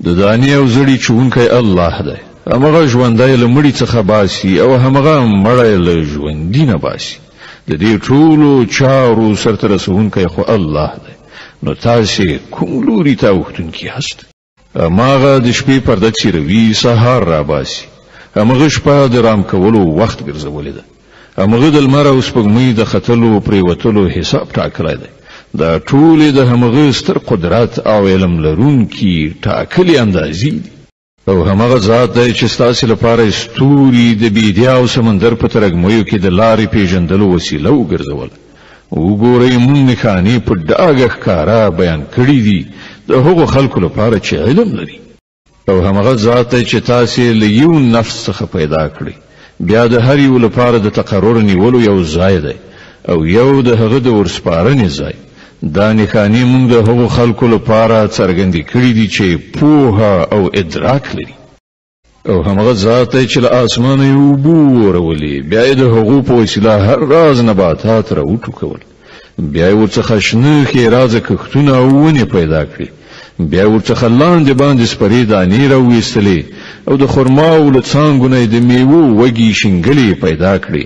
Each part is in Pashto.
د دانې او زړی چونکی الله دی همغه ژوندی له مړي څخه باسي او همغه مړی له ژوندي نه باسي د دې ټولو چارو سرته رسونکی خو الله دی نو تاسې کوم لوري ته اوښتونکي یاست هماغه د شپې پرده څیروي سهار را باسي همغه شپه د رام کولو وخت ګرځولې ده همغه د لمر او سپوږمۍ د ختلو پرېوتلو حساب ټاکلی دی دا ټولې د همغه ستر قدرت او علم لرونکي ټاکلي اندازې دي او همغه ذات دی چې ستاسې لپاره ستوري د بیدیا او سمندر په ترږمیو کې د لارې پیژندلو وسیله وګرځوله وګورئ موږ نښانې په ډاګه ښکاره بیان کړي دي د هغو خلکو لپاره چې علم لري او همغه ذات دی چې تاسې له یو نفس څخه پیدا کړئ بیا د هر یو لپاره د تقرر نیولو یو ځای دی او یو د هغه د ورسپارنې ځای دا نښانې موږ د هغو خلکو لپاره څرګندې کړي دي چې پوهه او ادراک لري او همغه ذات دی چې له اسمانه یې اوبه ورولې بیا یې د هغو په وسیله هر راز نباتات راوټوکول بیا یې ورڅخه شنه ښېرازه کښتونه او ونې پیدا کړي بیا یې ورڅخه لاندې باندې سپرې دانې راویستلې او د خرماو له څانګو نه یې د میوو وږي شینګلې پیدا کړي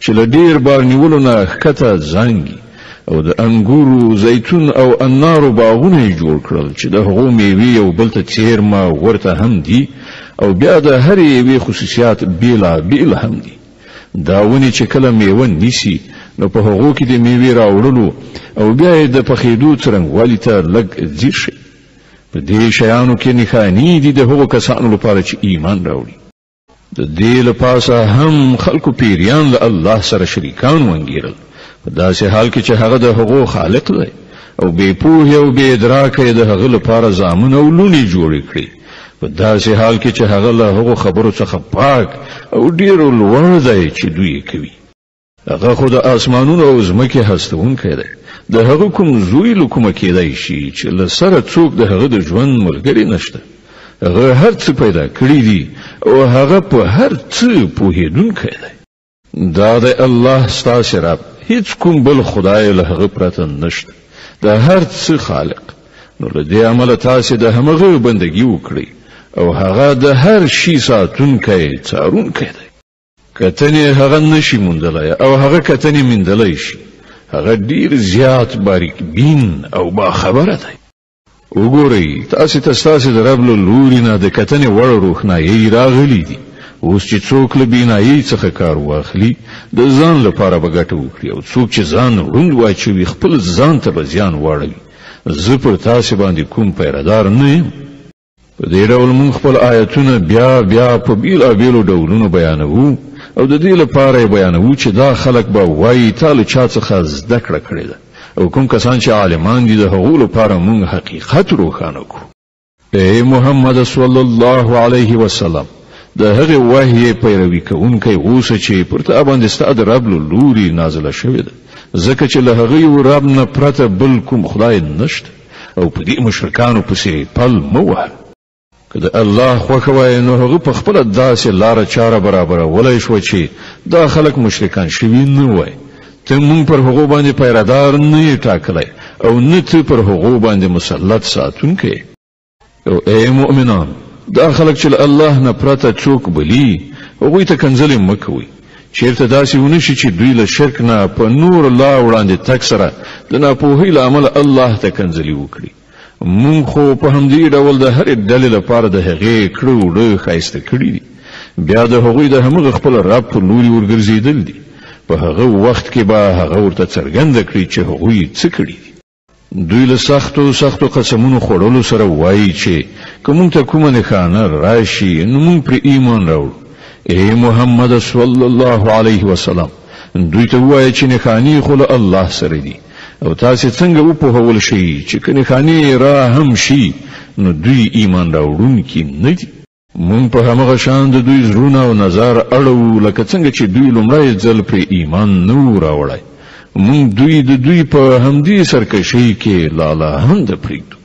چې له ډېر بار نیولو نه ښکته زانګي او د انګورو زیتون او انارو باغونه یې جوړ کړل چې د هغو میوې یو بل ته څیرمه ورته هم دي او بیا د هرې یوې خصوصیات بیلابیل هم دي دا ونې چې کله میوه نیسي نو په هغو کې د میوې راوړلو او بیا یې د پخېدو څرنګوالي ته لږ ځیر شي په دې شیانو کې نښانې دي د هغو کسانو لپاره چې ایمان راوړي د دې له پاسه هم خلکو پیریان له الله سره شریکان وانګیرل په داسې حال کې چې هغه د هغو خالق دی او بې پوهې او بې ادراکه یې د هغه لپاره زامن او لوڼې جوړې کړي په داسې حال کې چې هغه له هغو خبرو څخه پاک او ډېر لوړ دی چې دوی کوي هغه خو د اسمانونو او ځمکې هستونکی دی د هغه کوم زوی له کومه کېدی شي چې له سره څوک د هغه د ژوند ملګری نشته هغه هر څه پیدا کړي دي او هغه په هر څه پوهېدونکی دی دا د الله ستاسې رب هیڅ کوم بل خدای له هغه پرته نشته د هر څه خالق نو له دې امله تاسې د همغه بندګي وکړئ او هغه د هر شي ساتونکی څارونکی دی کتنې هغه نشي موندلی او هغه کتنې موندلی شي هغه ډیر زیات باریک بین او باخبره دی وګورئ تاسې ته ستاسې د رب له لوري نه د کتنې وړ روښنایي راغلي دي اوس چې څوک له بینایي څخه کار واخلي د ځان لپاره به ګټه وکړي او څوک چې ځان ړوند واچوي خپل ځان ته به زیان واړوي زه پر تاسې باندې کوم پیردار نه یم په دې ډول موږ خپل آیتونه بیا په بیلابیلو ډولونو بیانوو او د دې لپاره یې بیانوو چې دا خلک به وایي تا له چا څخه زده کړه کړې ده او کوم کسان چې عالمان دي د هغو لپاره موږ حقیقت روښانه کړو ای محمد صلی الله علیه وسلم د هغه وحی پیروي کوونکی اوسه چې پر تا باندې ستاسو د رب له لوري نازله شوې ده ځکه چې له هغه یو رب نه پرته بل کوم خدای نشته او په دې مشرکانو پسې پل مه وهه که د الله خوښه وای نو هغه په خپله داسې لاره چاره برابرولی شوه چې دا خلک مشرکان شوي نه وای ته مونږ پر هغو باندې پیردار نه یې ټاکلی او نه ته پر هغو باندې مسلط ساتونکی او ای مؤمنان دا خلک چې الله نه پرته څوک بلی هغوی ته کنځلې مه کوئ چیرته داسې ونه شي چې دوی له شرک نه په نور الله وړاندې تګ سره د ناپوهۍ له امله الله ته کنځلې وکړي مونږ خو په همدې ډول د هرې ډلې لپاره د هغې کړه وړه ښایسته کړي دي بیا د هغوی د همغه خپل رب په لوري ورګرځېدل دي په هغه وخت کې به هغه ورته څرګنده کړي چې هغوی څه کړي دي دوی له سختو قسمونو خوړلو سره وایي چې که مونږ ته کومه نښانه راشي نو مونږ پرې ایمان راوړو ای محمد صلی الله علیه وسلم دوی ته ووایه چې نښانې خو له الله سره دي او تاسې څنګه وپوهول شئ چې که نښانې را هم شي نو دوی ایمان راوړونکي نه دي مونږ په همغه شان د دوی زړونه او نظر اړوو لکه څنګه چې دوی لومړی ځل پرې ایمان نه و راوړی مونږ دوی د دوی په همدې سرکشۍ کې لالا هم د پرېږدو